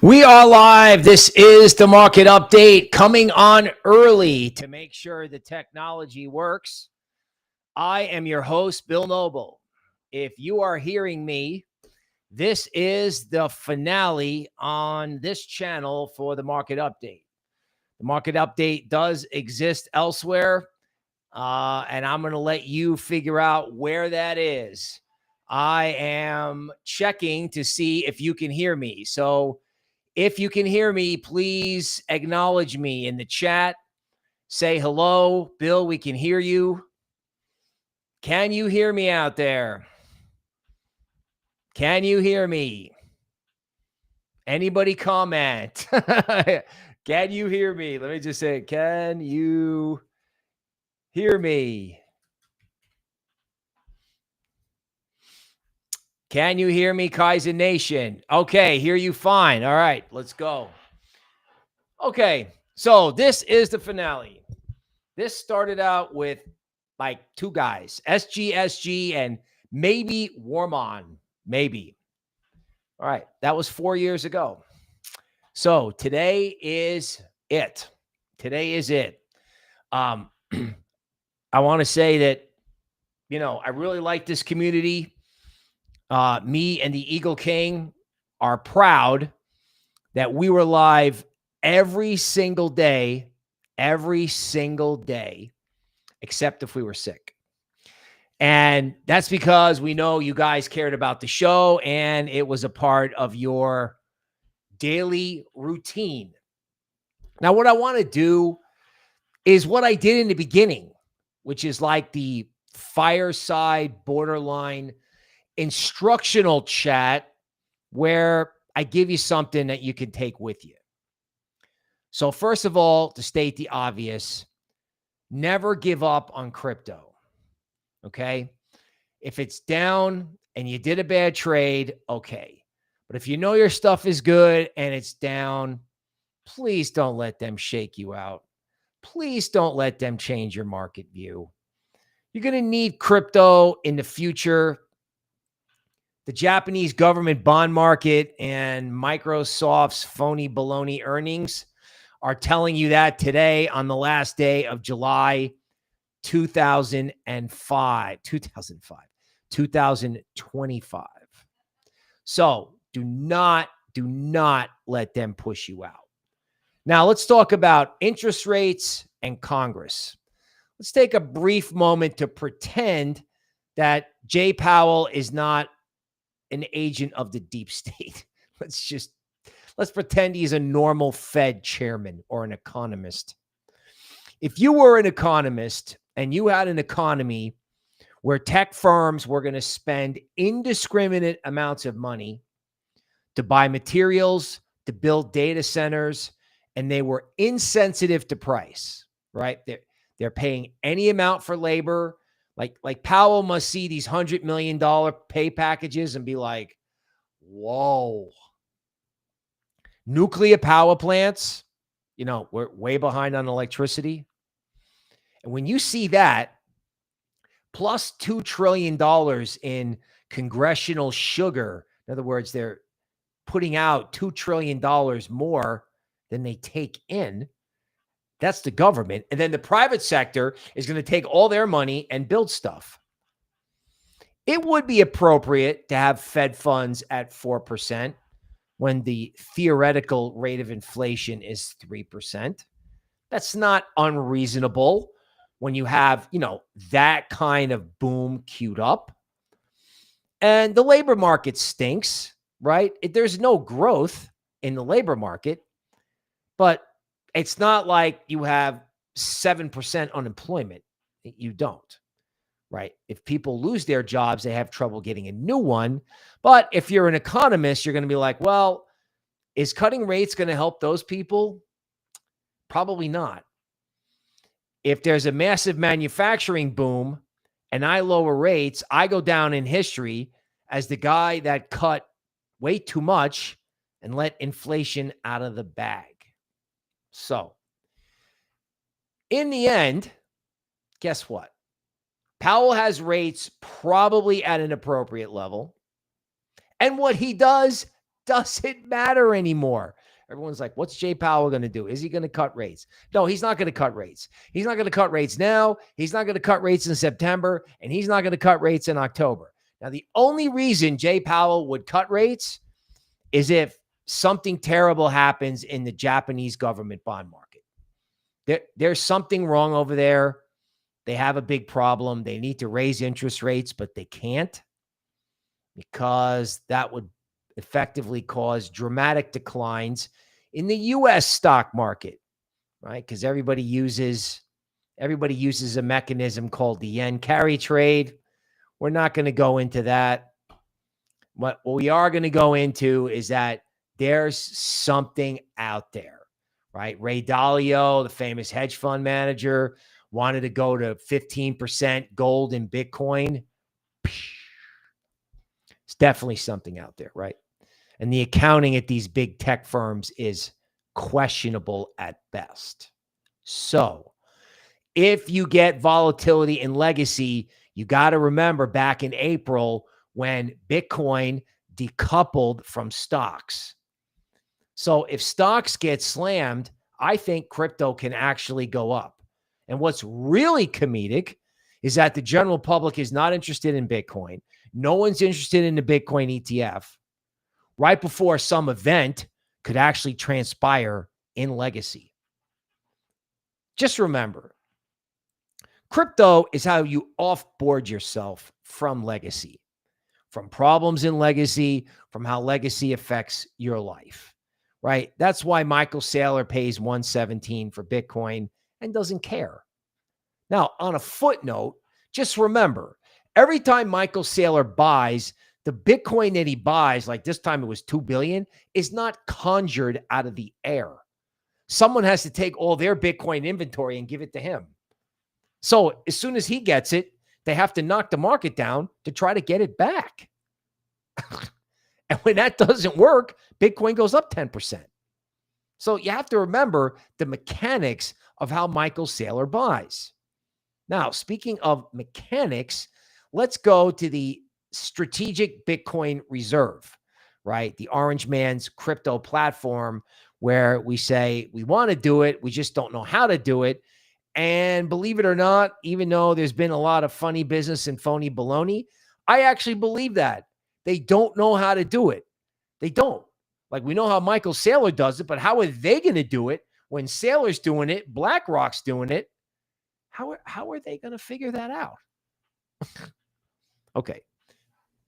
We are live. This is the market update coming on early to make sure the technology works. I am your host, Bill Noble. If you are hearing me, this is the finale on this channel for the market update. The market update does exist elsewhere, and I'm going to let you figure out where that is. I am checking to see if you can hear me. So, if you can hear me, please acknowledge me in the chat. Say hello. Bill, we can hear you. Can you hear me out there? Can you hear me? Anybody comment? Can you hear me? Let me just say, can you hear me? Can you hear me, Kaizen Nation? Okay, hear you fine. All right, let's go. Okay, so this is the finale. This started out with like two guys, SGSG and maybe Warmon, maybe. All right, that was 4 years ago. So today is it. Today is it. I want to say that, I really like this community. Me and the Eagle King are proud that we were live every single day, except if we were sick. And that's because we know you guys cared about the show and it was a part of your daily routine. Now, what I want to do is what I did in the beginning, which is like the fireside borderline instructional chat where I give you something that you can take with you. So first of all, to state the obvious, never give up on crypto. Okay. If it's down and you did a bad trade, okay. But if you know your stuff is good and it's down, please don't let them shake you out. Please don't let them change your market view. You're going to need crypto in the future. The Japanese government bond market and Microsoft's phony baloney earnings are telling you that today on the last day of July 2025. So do not let them push you out. Now let's talk about interest rates and Congress. Let's take a brief moment to pretend that Jay Powell is not an agent of the deep state. Let's pretend he's a normal Fed chairman or an economist. If you were an economist and you had an economy where tech firms were going to spend indiscriminate amounts of money to buy materials, to build data centers, and they were insensitive to price, right? They're paying any amount for labor. Like Powell must see these $100 million pay packages and be like, whoa. Nuclear power plants, we're way behind on electricity. And when you see that, plus $2 trillion in congressional sugar, in other words, they're putting out $2 trillion more than they take in. That's the government. And then the private sector is going to take all their money and build stuff. It would be appropriate to have Fed funds at 4% when the theoretical rate of inflation is 3%. That's not unreasonable when you have, that kind of boom queued up. And the labor market stinks, right? There's no growth in the labor market, but it's not like you have 7% unemployment. You don't, right? If people lose their jobs, they have trouble getting a new one. But if you're an economist, you're going to be like, well, is cutting rates going to help those people? Probably not. If there's a massive manufacturing boom and I lower rates, I go down in history as the guy that cut way too much and let inflation out of the bag. So, in the end, guess what? Powell has rates probably at an appropriate level. And what he does doesn't matter anymore. Everyone's like, what's Jay Powell going to do? Is he going to cut rates? No, he's not going to cut rates. He's not going to cut rates now. He's not going to cut rates in September, and he's not going to cut rates in October. Now, the only reason Jay Powell would cut rates is if something terrible happens in the Japanese government bond market. There's something wrong over there. They have a big problem. They need to raise interest rates, but they can't because that would effectively cause dramatic declines in the U.S. stock market, right? Because everybody uses a mechanism called the yen carry trade. We're not going to go into that. What we are going to go into is that there's something out there, right? Ray Dalio, the famous hedge fund manager, wanted to go to 15% gold in Bitcoin. It's definitely something out there, right? And the accounting at these big tech firms is questionable at best. So if you get volatility in legacy, you got to remember back in April when Bitcoin decoupled from stocks. So if stocks get slammed, I think crypto can actually go up. And what's really comedic is that the general public is not interested in Bitcoin. No one's interested in the Bitcoin ETF right before some event could actually transpire in legacy. Just remember, crypto is how you offboard yourself from legacy, from problems in legacy, from how legacy affects your life, right? That's why Michael Saylor pays $117 for Bitcoin and doesn't care. Now, on a footnote, just remember, every time Michael Saylor buys, the Bitcoin that he buys, like this time it was 2 billion, is not conjured out of the air. Someone has to take all their Bitcoin inventory and give it to him. So as soon as he gets it, they have to knock the market down to try to get it back. And when that doesn't work, Bitcoin goes up 10%. So you have to remember the mechanics of how Michael Saylor buys. Now, speaking of mechanics, let's go to the Strategic Bitcoin Reserve, right? The Orange Man's crypto platform where we say we want to do it, we just don't know how to do it. And believe it or not, even though there's been a lot of funny business and phony baloney, I actually believe that. They don't know how to do it. They don't. Like we know how Michael Saylor does it, but how are they going to do it when Saylor's doing it, BlackRock's doing it? How are they going to figure that out? Okay.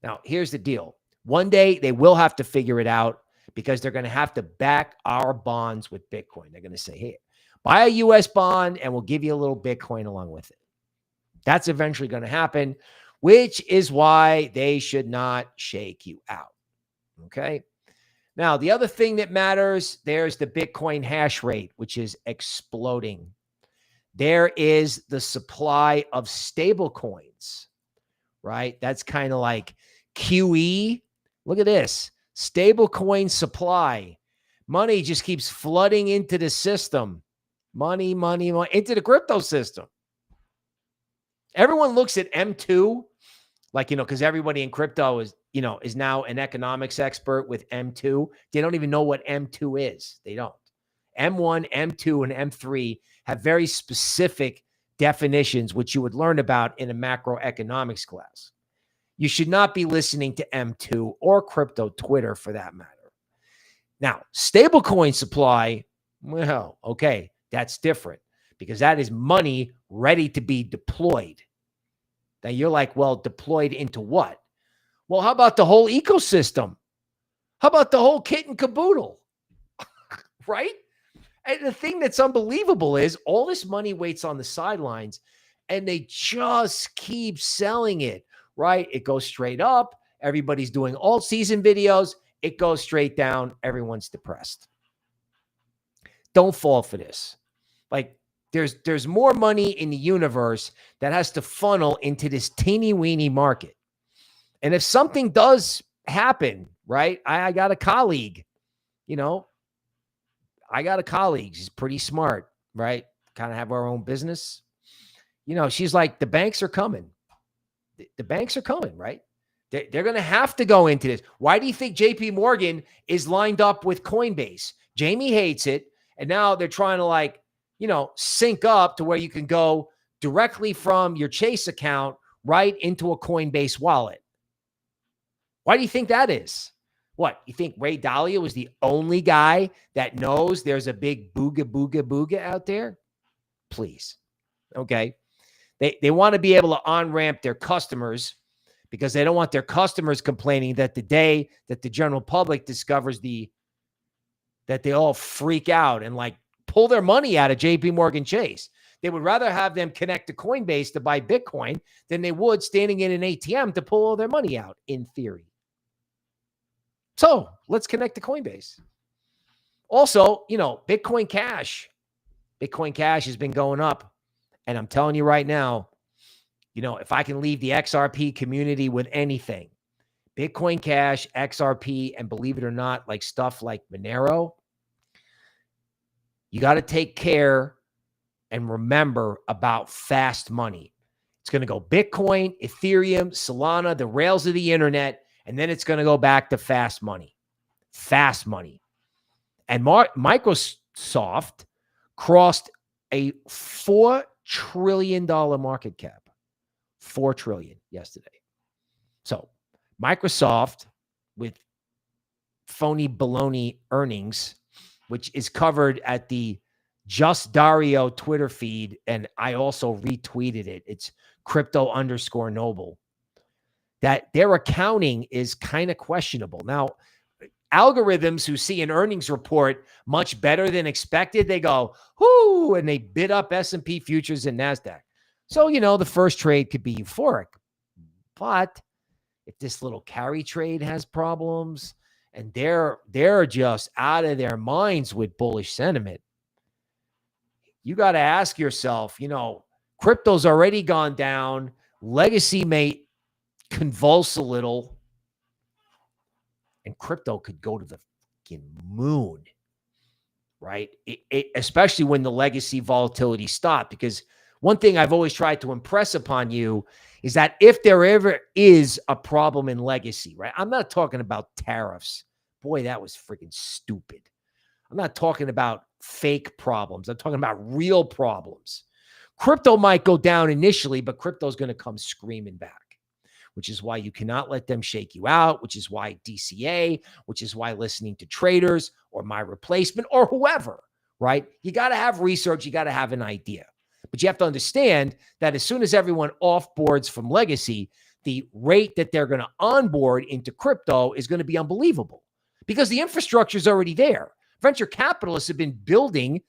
Now, here's the deal. One day they will have to figure it out because they're going to have to back our bonds with Bitcoin. They're going to say, hey, buy a U.S. bond and we'll give you a little Bitcoin along with it. That's eventually going to happen, which is why they should not shake you out. Okay. Now, the other thing that matters, there's the Bitcoin hash rate, which is exploding. There is the supply of stablecoins, right? That's kind of like QE. Look at this. Stablecoin supply. Money just keeps flooding into the system. Money into the crypto system. Everyone looks at M2 like, because everybody in crypto is now an economics expert with M2. They don't even know what M2 is. They don't. M1, M2, and M3 have very specific definitions, which you would learn about in a macroeconomics class. You should not be listening to M2 or crypto Twitter for that matter. Now, stablecoin supply, well, okay, that's different because that is money ready to be deployed. Now you're like, well, deployed into what? Well, how about the whole ecosystem? How about the whole kit and caboodle? Right? And the thing that's unbelievable is all this money waits on the sidelines and they just keep selling it, right? It goes straight up. Everybody's doing alt season videos. It goes straight down. Everyone's depressed. Don't fall for this. Like there's more money in the universe that has to funnel into this teeny weeny market. And if something does happen, right? I got a colleague, He's pretty smart, right? Kind of have our own business. She's like, the banks are coming. The banks are coming, right? They're going to have to go into this. Why do you think JP Morgan is lined up with Coinbase? Jamie hates it. And now they're trying to sync up to where you can go directly from your Chase account right into a Coinbase wallet. Why do you think that is? What, you think Ray Dalio was the only guy that knows there's a big booga out there? Please. Okay. They want to be able to on-ramp their customers because they don't want their customers complaining that the day that the general public discovers that they all freak out and pull their money out of JP Morgan Chase. They would rather have them connect to Coinbase to buy Bitcoin than they would standing in an ATM to pull all their money out, in theory. So let's connect to Coinbase. Also, Bitcoin Cash. Bitcoin Cash has been going up. And I'm telling you right now, if I can leave the XRP community with anything, Bitcoin Cash, XRP, and believe it or not, stuff like Monero, you got to take care and remember about fast money. It's going to go Bitcoin, Ethereum, Solana, the rails of the internet, and then it's going to go back to fast money. Fast money. And Microsoft crossed a $4 trillion market cap. $4 trillion yesterday. So Microsoft, with phony baloney earnings, which is covered at the Just Dario Twitter feed, and I also retweeted it. It's crypto_noble. That their accounting is kind of questionable. Now, algorithms who see an earnings report much better than expected, they go, whoo, and they bid up S&P futures and NASDAQ. So, the first trade could be euphoric. But if this little carry trade has problems and they're just out of their minds with bullish sentiment, you got to ask yourself, crypto's already gone down. Legacy may convulse a little. And crypto could go to the fucking moon, right? Especially when the legacy volatility stopped. Because one thing I've always tried to impress upon you is that if there ever is a problem in legacy, right? I'm not talking about tariffs. Boy, that was freaking stupid. I'm not talking about fake problems. I'm talking about real problems. Crypto might go down initially, but crypto's going to come screaming back, which is why you cannot let them shake you out, which is why DCA, which is why listening to traders or my replacement or whoever, right? You got to have research. You got to have an idea. But you have to understand that as soon as everyone offboards from legacy, the rate that they're going to onboard into crypto is going to be unbelievable because the infrastructure is already there. Venture capitalists have been building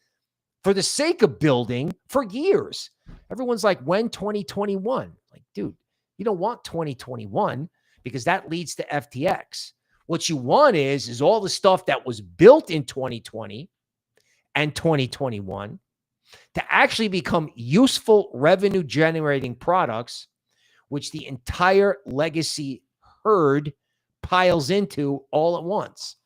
for the sake of building for years. Everyone's like, when 2021? Like, dude, you don't want 2021 because that leads to FTX. What you want is all the stuff that was built in 2020 and 2021 to actually become useful revenue generating products, which the entire legacy herd piles into all at once.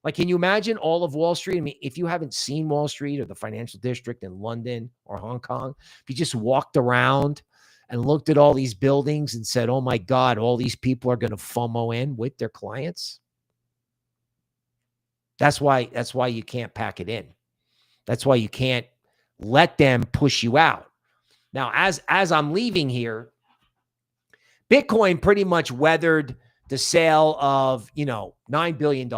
Like, can you imagine all of Wall Street? I mean, if you haven't seen Wall Street or the financial district in London or Hong Kong, if you just walked around and looked at all these buildings and said, oh my God, all these people are going to FOMO in with their clients. That's why you can't pack it in. That's why you can't let them push you out. Now, as I'm leaving here, Bitcoin pretty much weathered the sale of, $9 billion.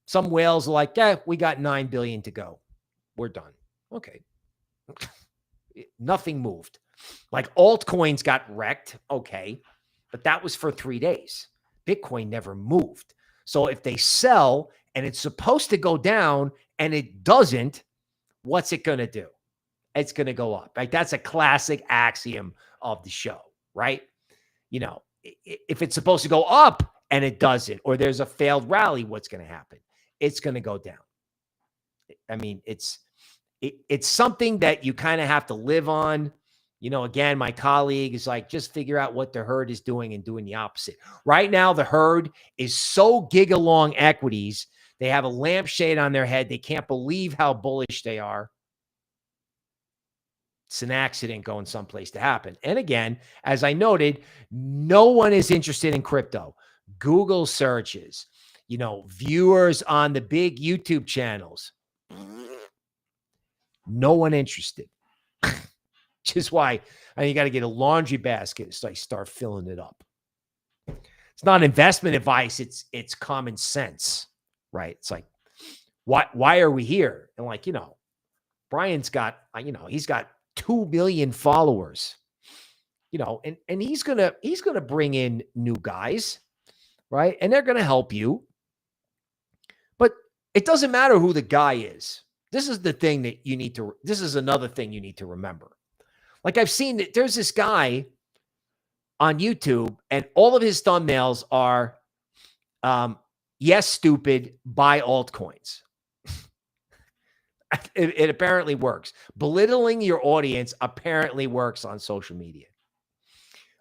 Some whales are like, yeah, we got $9 billion to go. We're done. Okay. Nothing moved. Like altcoins got wrecked. Okay. But that was for 3 days. Bitcoin never moved. So if they sell and it's supposed to go down and it doesn't, what's it going to do? It's going to go up, right? That's a classic axiom of the show, right? If it's supposed to go up and it doesn't, or there's a failed rally, what's going to happen? It's going to go down. I mean, it's something that you kind of have to live on. Again, my colleague is like, just figure out what the herd is doing and doing the opposite. Right now, the herd is so giga-long equities. They have a lampshade on their head. They can't believe how bullish they are. It's an accident going someplace to happen. And again, as I noted, no one is interested in crypto. Google searches, viewers on the big YouTube channels, no one interested. Which is why you got to get a laundry basket so I start filling it up. It's not investment advice. It's common sense, right? It's like, why are we here? And like, Brian's got, he's got 2 million followers, and he's going to bring in new guys, right? And they're going to help you. But it doesn't matter who the guy is. This is the thing that this is another thing you need to remember. Like I've seen that there's this guy on YouTube and all of his thumbnails are, yes, stupid, buy altcoins. It apparently works. Belittling your audience apparently works on social media.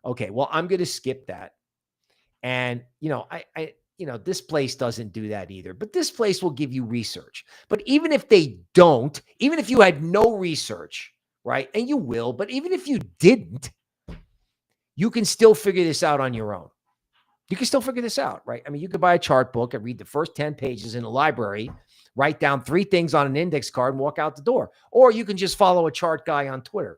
Okay, well, I'm going to skip that. And, this place doesn't do that either. But this place will give you research. But even if they don't, even if you had no research, right? And you will, but even if you didn't, you can still figure this out on your own. You can still figure this out, right? I mean, you could buy a chart book and read the first 10 pages in the library, write down 3 things on an index card and walk out the door. Or you can just follow a chart guy on Twitter,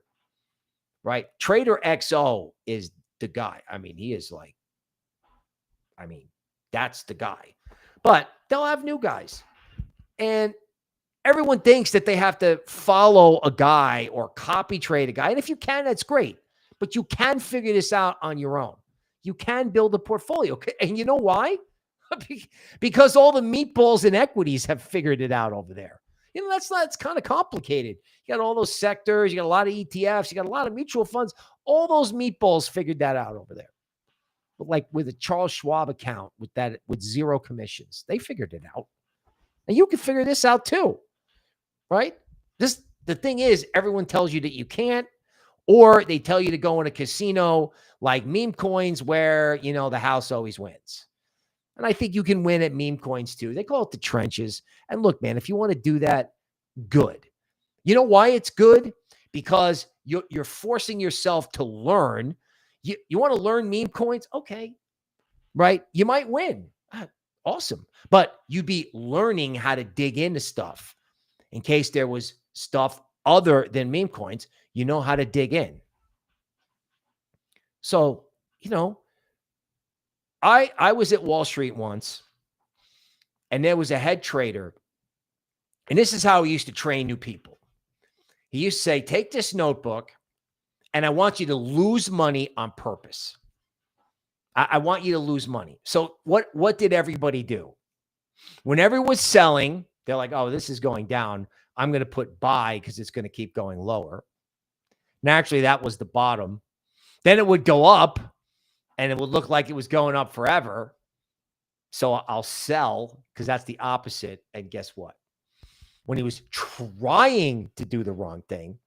right? Trader XO is the guy. I mean, he is like, that's the guy. But they'll have new guys. And everyone thinks that they have to follow a guy or copy trade a guy. And if you can, that's great. But you can figure this out on your own. You can build a portfolio. And you know why? Because all the meatballs in equities have figured it out over there. That's kind of complicated. You got all those sectors. You got a lot of ETFs. You got a lot of mutual funds. All those meatballs figured that out over there. But like with a Charles Schwab account with 0 commissions, they figured it out. And you can figure this out too, right? The thing is, everyone tells you that you can't, or they tell you to go in a casino like meme coins where, the house always wins. And I think you can win at meme coins too. They call it the trenches. And look, man, if you want to do that, good. You know why it's good? Because you're forcing yourself to learn. You want to learn meme coins? Okay, right? You might win. Awesome. But you'd be learning how to dig into stuff in case there was stuff other than meme coins. You know how to dig in. So, I was at Wall Street once, and there was a head trader, and this is how he used to train new people. He used to say, take this notebook, and I want you to lose money on purpose. I want you to lose money. So what did everybody do? When everyone was selling, they're like, oh, this is going down. I'm going to put buy because it's going to keep going lower. Naturally, that was the bottom. Then it would go up, and it would look like it was going up forever. So I'll sell because that's the opposite. And guess what? When he was trying to do the wrong thing,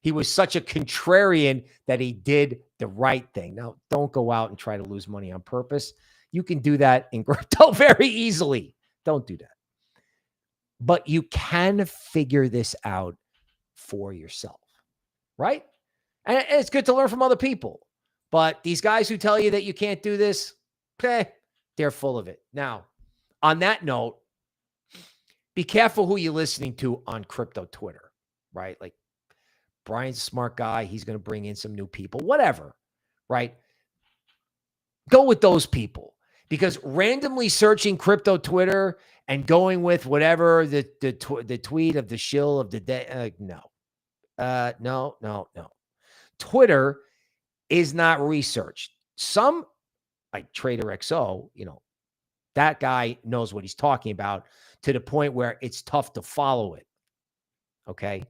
he was such a contrarian that he did the right thing. Now, don't go out and try to lose money on purpose. You can do that in crypto very easily. Don't do that. But you can figure this out for yourself, right? And it's good to learn from other people. But these guys who tell you that you can't do this, they're full of it. Now, on that note, be careful who you're listening to on crypto Twitter, right? Like, Brian's a smart guy. He's going to bring in some new people, whatever, right? Go with those people, because randomly searching crypto Twitter and going with whatever the tweet of the shill of the day, no. Twitter is not researched. Some, like Trader XO, that guy knows what he's talking about to the point where it's tough to follow it. Okay.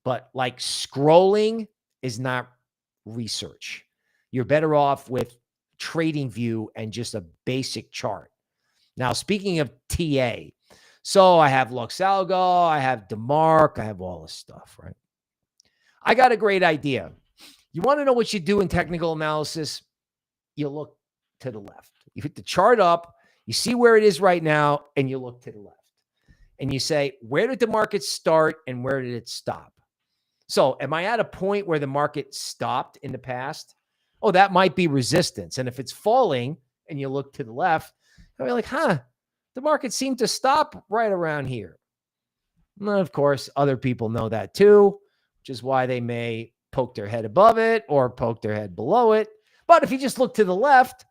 But like scrolling is not research. You're better off with TradingView and just a basic chart. Now, speaking of TA, so I have Luxalgo, I have DeMark, I have all this stuff, right? I got a great idea. You want to know what you do in technical analysis? You look to the left. You hit the chart up, you see where it is right now, and you look to the left. And you say, where did the market start and where did it stop? So am I at a point where the market stopped in the past? Oh, that might be resistance. And if it's falling and you look to the left, you're like, the market seemed to stop right around here. And of course, other people know that too, which is why they may poke their head above it or poke their head below it. But if you just look to the left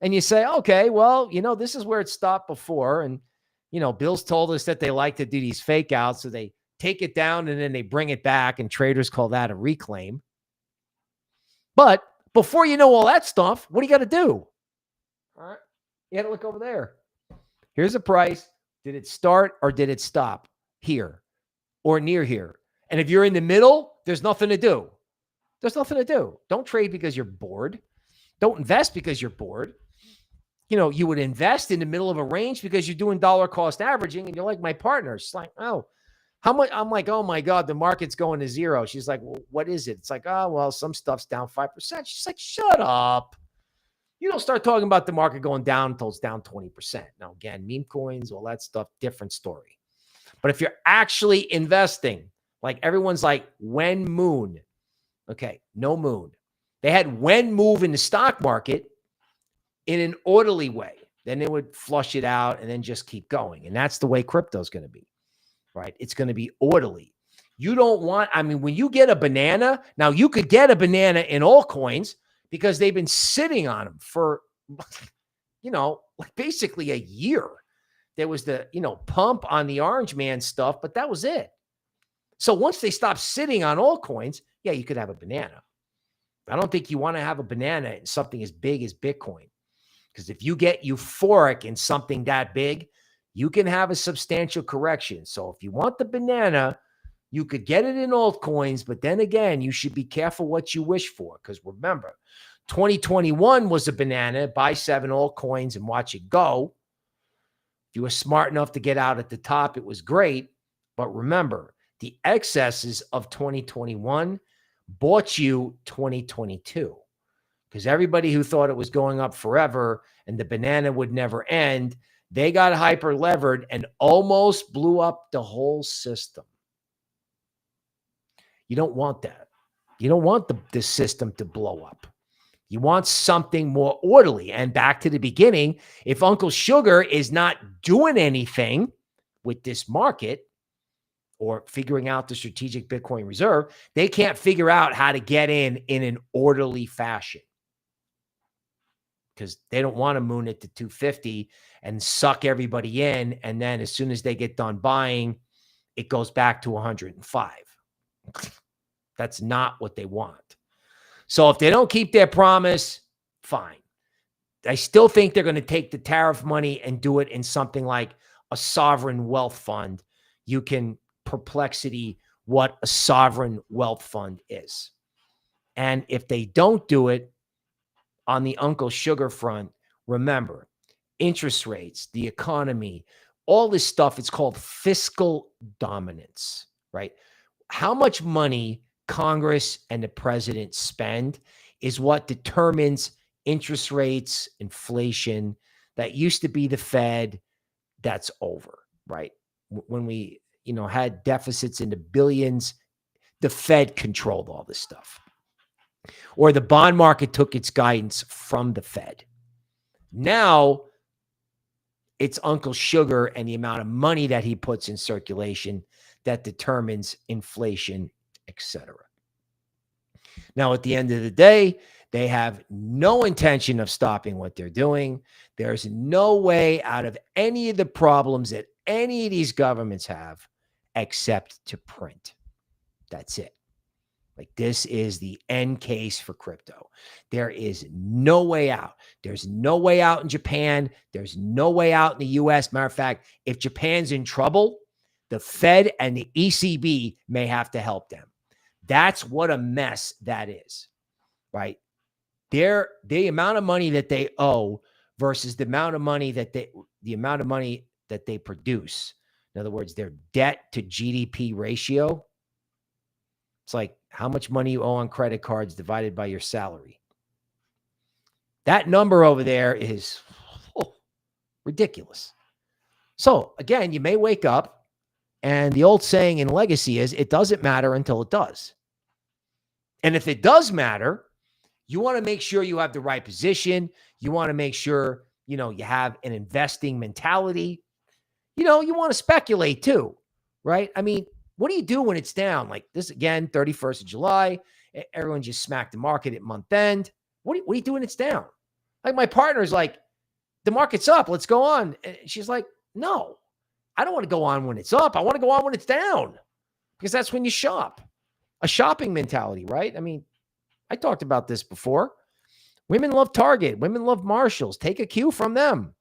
and you say, okay, well, this is where it stopped before. And, Bill's told us that they like to do these fake outs. So they take it down and then they bring it back. And traders call that a reclaim. But before you know all that stuff, what do you got to do? All right. You got to look over there. Here's a price. Did it start or did it stop here or near here? And if you're in the middle, there's nothing to do. There's nothing to do. Don't trade because you're bored. Don't invest because you're bored. You would invest in the middle of a range because you're doing dollar cost averaging and you're like my partner. It's like, oh, how much? I'm like, oh my God, the market's going to zero. She's like, well, what is it? It's like, oh, well, some stuff's down 5%. She's like, shut up. You don't start talking about the market going down until it's down 20%. Now, again, meme coins, all that stuff, different story. But if you're actually investing, like everyone's like, when moon? Okay, no moon. They had when move in the stock market in an orderly way. Then they would flush it out and then just keep going. And that's the way crypto is going to be, right? It's going to be orderly. You don't want, when you get a banana, now you could get a banana in altcoins because they've been sitting on them for, like basically a year. There was the, pump on the orange man stuff, but that was it. So once they stop sitting on altcoins, yeah, you could have a banana. I don't think you want to have a banana in something as big as Bitcoin. Because if you get euphoric in something that big, you can have a substantial correction. So if you want the banana, you could get it in altcoins, but then again, you should be careful what you wish for. Because remember, 2021 was a banana, buy 7 altcoins and watch it go. If you were smart enough to get out at the top, it was great. But remember, the excesses of 2021 bought you 2022. Because everybody who thought it was going up forever and the banana would never end, they got hyper levered and almost blew up the whole system. You don't want that. You don't want the system to blow up. You want something more orderly. And back to the beginning, if Uncle Sugar is not doing anything with this market or figuring out the strategic Bitcoin reserve, they can't figure out how to get in an orderly fashion. Because they don't want to moon it to 250 and suck everybody in. And then as soon as they get done buying, it goes back to 105. That's not what they want. So if they don't keep their promise, fine. I still think they're going to take the tariff money and do it in something like a sovereign wealth fund. You can perplexity what a sovereign wealth fund is. And if they don't do it, on the Uncle Sugar front, remember, interest rates, the economy, all this stuff, it's called fiscal dominance, right? How much money Congress and the president spend is what determines interest rates, inflation. That used to be the Fed. That's over, right? When we, had deficits in the billions, the Fed controlled all this stuff. Or the bond market took its guidance from the Fed. Now it's Uncle Sugar and the amount of money that he puts in circulation that determines inflation, etc. Now, at the end of the day, they have no intention of stopping what they're doing. There's no way out of any of the problems that any of these governments have except to print. That's it. Like, this is the end case for crypto. There is no way out. There's no way out in Japan. There's no way out in the US. Matter of fact, if Japan's in trouble, the Fed and the ECB may have to help them. That's what a mess that is, right? The amount of money that they owe versus the amount of money that they produce. In other words, their debt to GDP ratio. It's like how much money you owe on credit cards divided by your salary. That number over there is ridiculous. So again, you may wake up And the old saying in legacy is it doesn't matter until it does. And if it does matter, you want to make sure you have the right position. You want to make sure, you have an investing mentality. You want to speculate too, right? I mean, what do you do when it's down? Like this again, 31st of July, everyone just smacked the market at month end. What do you do when it's down? Like my partner's like, the market's up, let's go on. And she's like, no, I don't want to go on when it's up. I want to go on when it's down because that's when you shop. A shopping mentality, right? I mean, I talked about this before. Women love Target. Women love Marshalls. Take a cue from them.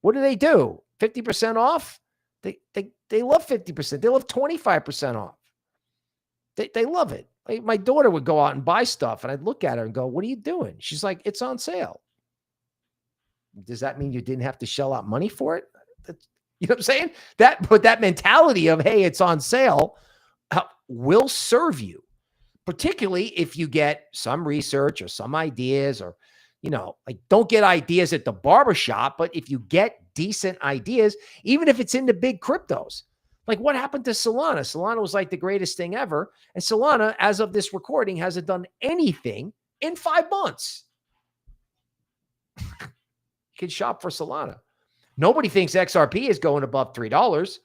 What do? 50% off? They love 50%. They love 25% off. They love it. Like my daughter would go out and buy stuff, and I'd look at her and go, what are you doing? She's like, it's on sale. Does that mean you didn't have to shell out money for it? You know what I'm saying? That mentality of, hey, it's on sale will serve you, particularly if you get some research or some ideas or, like don't get ideas at the barbershop, but if you get decent ideas, even if it's in the big cryptos, like what happened to Solana? Solana was like the greatest thing ever. And Solana, as of this recording, hasn't done anything in 5 months. You can shop for Solana. Nobody thinks XRP is going above $3.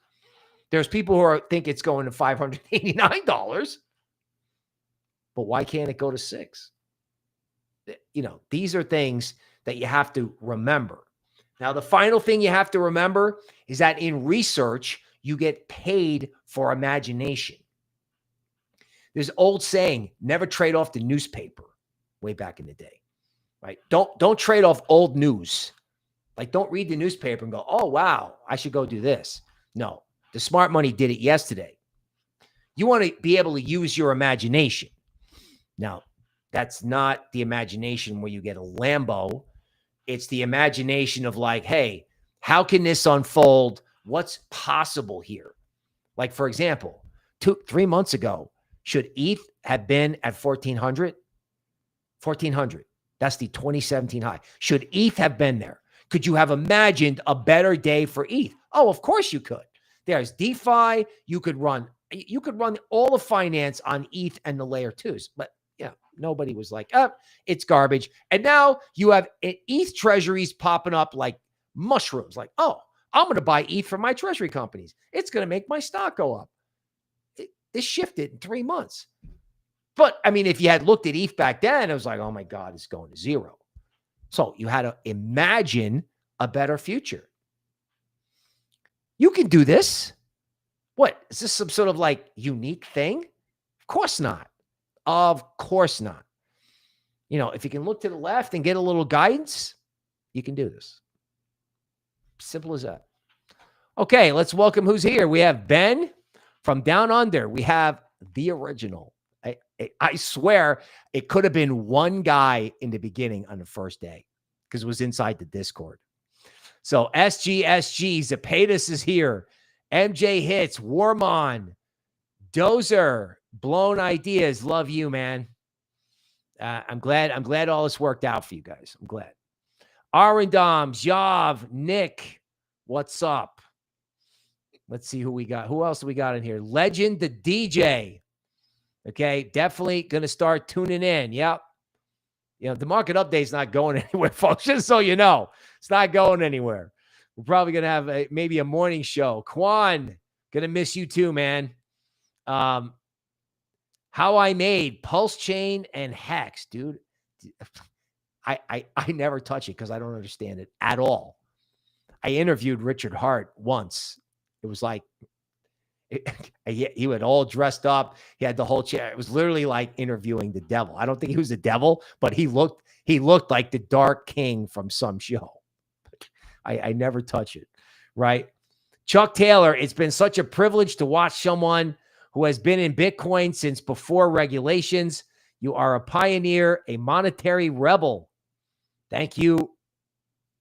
There's people who think it's going to $589. But why can't it go to $6? These are things that you have to remember. Now, the final thing you have to remember is that in research, you get paid for imagination. There's an old saying, never trade off the newspaper, way back in the day, right? Don't trade off old news. Like, don't read the newspaper and go, oh, wow, I should go do this. No, the smart money did it yesterday. You want to be able to use your imagination. Now, that's not the imagination where you get a Lambo. It's the imagination of like, hey, how can this unfold? What's possible here? Like, for example, 3 months ago, should ETH have been at 1,400? 1,400. That's the 2017 high. Should ETH have been there? Could you have imagined a better day for ETH? Oh, of course you could. There's DeFi. You could run all the finance on ETH and the layer 2s. But nobody was like, oh, it's garbage. And now you have ETH treasuries popping up like mushrooms. Like, oh, I'm going to buy ETH from my treasury companies. It's going to make my stock go up. It shifted in 3 months. But I mean, if you had looked at ETH back then, it was like, oh my God, it's going to zero. So you had to imagine a better future. You can do this. What? Is this some sort of like unique thing? Of course not. Of course not. If you can look to the left and get a little guidance, you can do this. Simple as that. Okay, let's welcome who's here. We have Ben from Down Under. We have the original. I swear it could have been one guy in the beginning on the first day because it was inside the Discord. So SGSG, Zapatus is here. MJ Hits, Warmon, Dozer, Blown Ideas. Love you, man. I'm glad all this worked out for you guys. I'm glad. Arendom, Jav, Nick, what's up? Let's see who we got. Who else do we got in here? Legend, the DJ. Okay, definitely going to start tuning in. Yep. The market update's not going anywhere, folks. Just so you know, it's not going anywhere. We're probably going to have maybe a morning show. Quan, going to miss you too, man. How I Made, Pulse Chain, and Hex, dude. I never touch it because I don't understand it at all. I interviewed Richard Hart once. It was like, he was all dressed up. He had the whole chair. It was literally like interviewing the devil. I don't think he was the devil, but he looked like the Dark King from some show. I never touch it, right? Chuck Taylor, it's been such a privilege to watch someone who has been in Bitcoin since before regulations. You are a pioneer, a monetary rebel. Thank you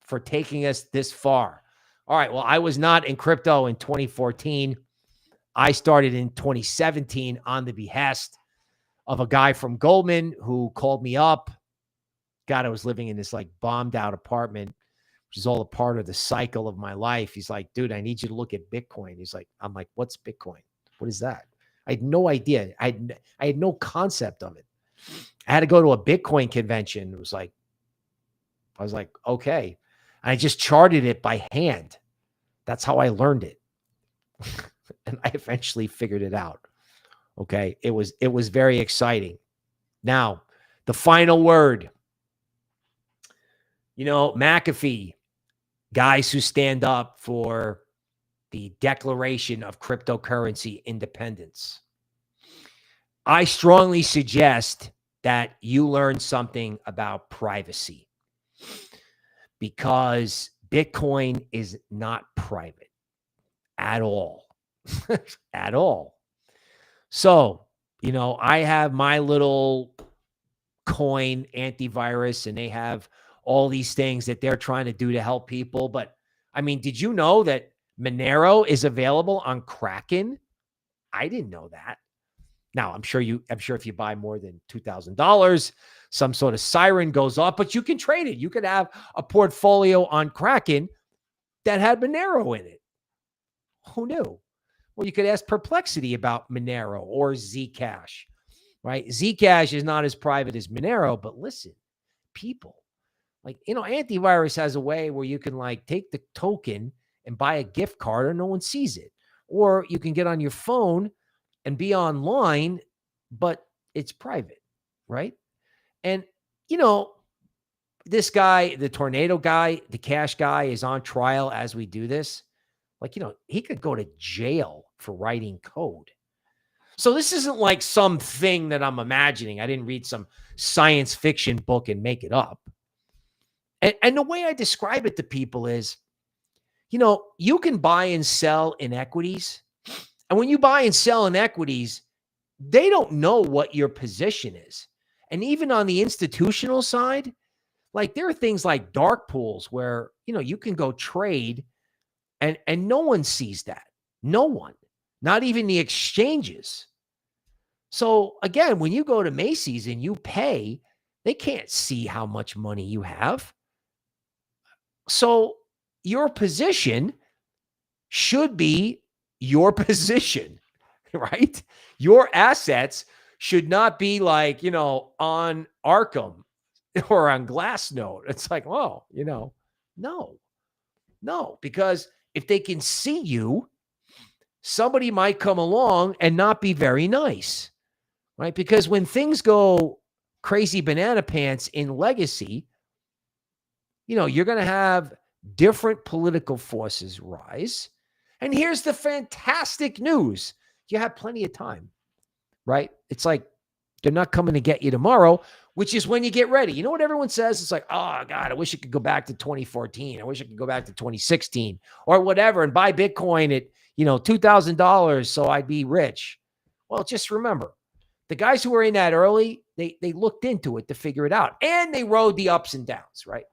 for taking us this far. All right, well, I was not in crypto in 2014. I started in 2017 on the behest of a guy from Goldman who called me up. God, I was living in this like bombed out apartment which is all a part of the cycle of my life. He's like, dude, I need you to look at Bitcoin. He's like, I'm like, what's Bitcoin? What is that? I had no idea. I had no concept of it. I had to go to a Bitcoin convention. It was like, I was like, okay. And I just charted it by hand. That's how I learned it. And I eventually figured it out. Okay. It was very exciting. Now, the final word, McAfee, guys who stand up for the Declaration of Cryptocurrency Independence. I strongly suggest that you learn something about privacy, because Bitcoin is not private at all. At all. So, I have my little coin antivirus, and they have all these things that they're trying to do to help people. But I mean, did you know that Monero is available on Kraken? I didn't know that. Now, I'm sure if you buy more than $2,000, some sort of siren goes off, but you can trade it. You could have a portfolio on Kraken that had Monero in it. Who knew? Well, you could ask Perplexity about Monero or Zcash, right? Zcash is not as private as Monero, but listen, people, antivirus has a way where you can take the token and buy a gift card and no one sees it. Or you can get on your phone and be online, but it's private, right? And, this guy, the tornado guy, the cash guy, is on trial as we do this. He could go to jail for writing code. So this isn't like something that I'm imagining. I didn't read some science fiction book and make it up. And the way I describe it to people is, you can buy and sell in equities. And when you buy and sell in equities, they don't know what your position is. And even on the institutional side, there are things like dark pools where, you can go trade and no one sees that. No one, not even the exchanges. So again, when you go to Macy's and you pay, they can't see how much money you have. So your position should be your position, right? Your assets should not be on Arkham or on Glassnode. It's like, oh, no, because if they can see you, somebody might come along and not be very nice, right? Because when things go crazy banana pants in legacy, you're going to have different political forces rise. And here's the fantastic news. You have plenty of time, right? It's like they're not coming to get you tomorrow, which is when you get ready. You know what everyone says? It's like, oh, God, I wish I could go back to 2014. I wish I could go back to 2016 or whatever and buy Bitcoin at, $2,000 so I'd be rich. Well, just remember, the guys who were in that early, they looked into it to figure it out. And they rode the ups and downs, right?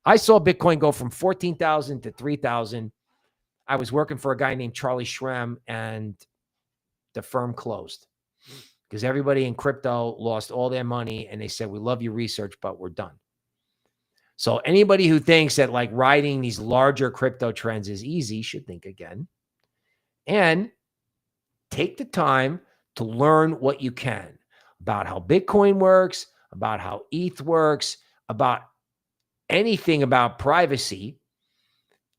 I saw Bitcoin go from 14,000 to 3,000. I was working for a guy named Charlie Shrem, and the firm closed because everybody in crypto lost all their money. And they said, we love your research, but we're done. So anybody who thinks that riding these larger crypto trends is easy should think again and take the time to learn what you can about how Bitcoin works, about how ETH works, about anything about privacy,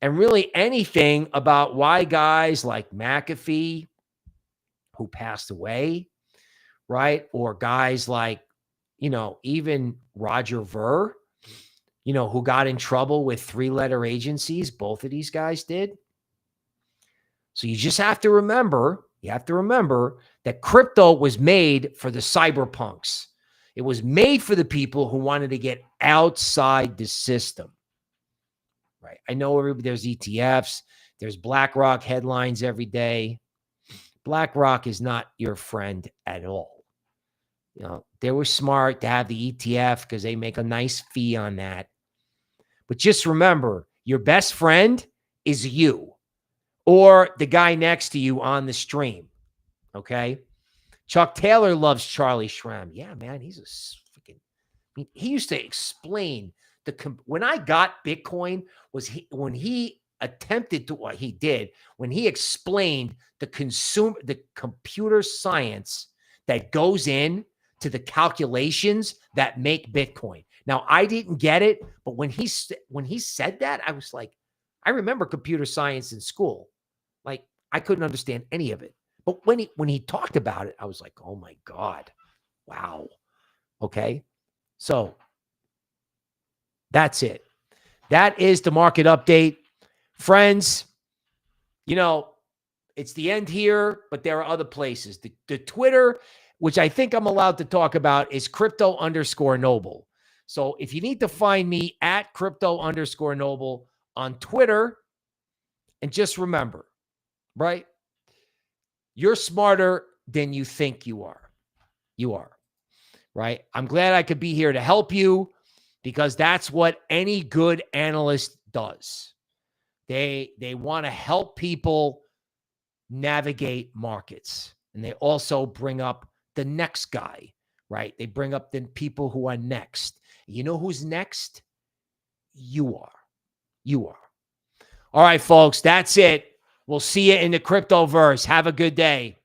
and really anything about why guys like McAfee, who passed away, right? Or guys like, even Roger Ver, who got in trouble with 3-letter agencies. Both of these guys did. So you just have to remember, that crypto was made for the cyberpunks. It was made for the people who wanted to get outside the system, right? I know there's ETFs, there's BlackRock headlines every day. BlackRock is not your friend at all. They were smart to have the ETF because they make a nice fee on that. But just remember, your best friend is you or the guy next to you on the stream. Okay. Chuck Taylor loves Charlie Shrem. Yeah, man. He's a freaking, he used to explain when I got Bitcoin was when he attempted to what he did, when he explained the computer science that goes in to the calculations that make Bitcoin. Now, I didn't get it, but when he said that, I was like, I remember computer science in school. Like, I couldn't understand any of it. But when he talked about it, I was like, oh my God. Wow. Okay. So that's it. That is the market update. Friends, it's the end here, but there are other places. The Twitter, which I think I'm allowed to talk about, is crypto_noble. So if you need to find me at crypto_noble on Twitter, and just remember, right? You're smarter than you think you are. You are, right? I'm glad I could be here to help you because that's what any good analyst does. They want to help people navigate markets. And they also bring up the next guy, right? They bring up the people who are next. You know who's next? You are. You are. All right, folks, that's it. We'll see you in the cryptoverse. Have a good day.